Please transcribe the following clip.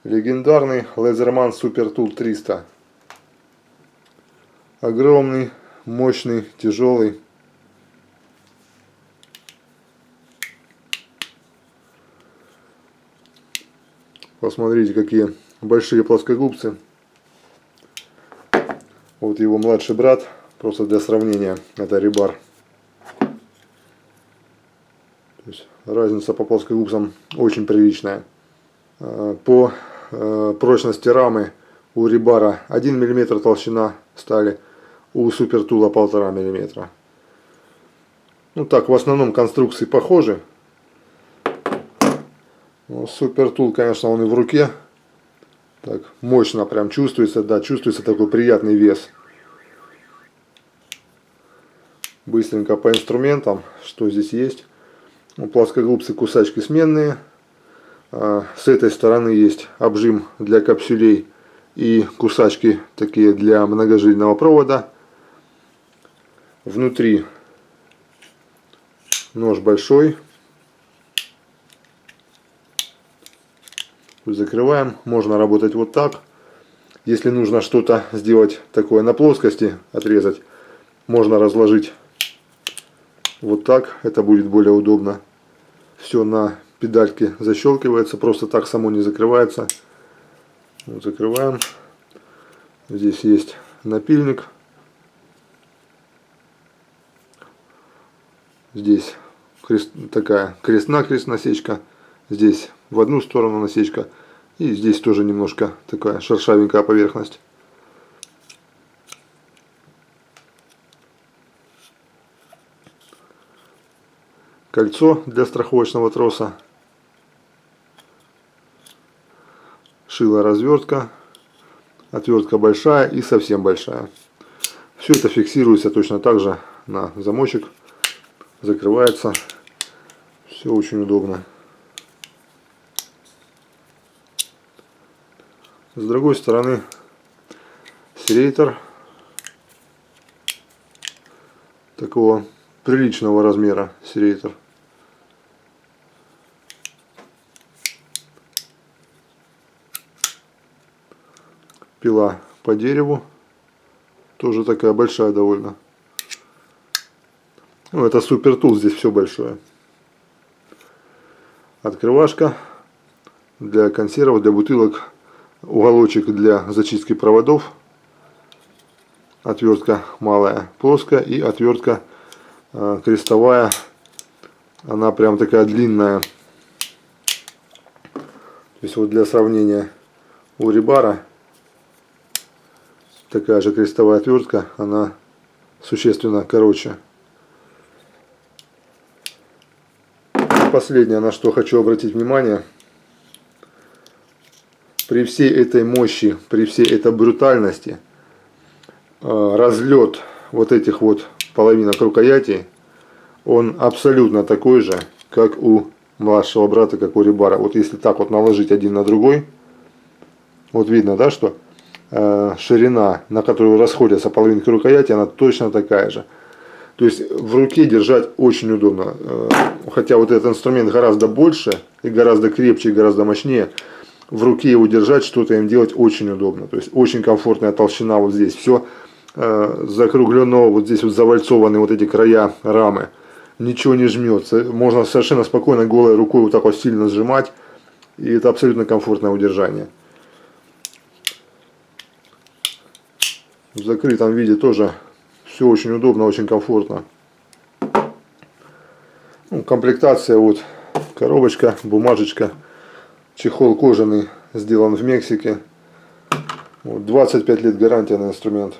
Легендарный Laserman Super Tool 300. Огромный, мощный, тяжелый. Посмотрите, какие большие плоскогубцы. Вот его младший брат, просто для сравнения, это Rebar. То есть разница по плоскогубцам очень приличная. По прочности рамы у Rebar 1 мм толщина стали, у Super Tool 1,5 мм. Ну так, в основном конструкции похожи. Но Super Tool, конечно, он и в руке так мощно прям чувствуется, да, чувствуется такой приятный вес. Быстренько по инструментам, что здесь есть. Плоскогубцы, кусачки сменные. С этой стороны есть обжим для капсюлей и кусачки такие для многожильного провода. Внутри нож большой. Закрываем. Можно работать вот так. Если нужно что-то сделать такое на плоскости, отрезать, можно разложить вот так. Это будет более удобно. Все на педальке защелкивается. Просто так само не закрывается. Вот закрываем. Здесь есть напильник. Здесь такая крест-накрест насечка. Здесь в одну сторону насечка. И здесь тоже немножко такая шершавенькая поверхность. Кольцо для страховочного троса. Шило-развертка. Отвертка большая и совсем большая. Все это фиксируется точно так же на замочек. Закрывается. Все очень удобно. С другой стороны серейтор такого приличного размера серейтор. Пила по дереву, тоже такая большая довольно. Ну, это Super Tool, здесь все большое. Открывашка для консервов, для бутылок. Уголочек для зачистки проводов. Отвертка малая, плоская, и отвертка крестовая. Она прям такая длинная. То есть вот для сравнения, у Rebar такая же крестовая отвертка, она существенно короче. Последнее, на что хочу обратить внимание. При всей этой мощи, при всей этой брутальности, разлет вот этих вот половинок рукояти, он абсолютно такой же, как у младшего брата, как у Rebar. Вот если так вот наложить один на другой, вот видно, да, что ширина, на которую расходятся половинки рукояти, она точно такая же. То есть в руке держать очень удобно. Хотя вот этот инструмент гораздо больше, и гораздо крепче, и гораздо мощнее. В руке его держать, что-то им делать очень удобно. То есть очень комфортная толщина вот здесь. Все закруглено, вот здесь вот завальцованы вот эти края рамы. Ничего не жмется. Можно совершенно спокойно голой рукой вот так вот сильно сжимать. И это абсолютно комфортное удержание. В закрытом виде тоже все очень удобно, очень комфортно. Ну, комплектация вот коробочка, бумажечка. Чехол кожаный, сделан в Мексике. Вот, 25 лет гарантия на инструмент.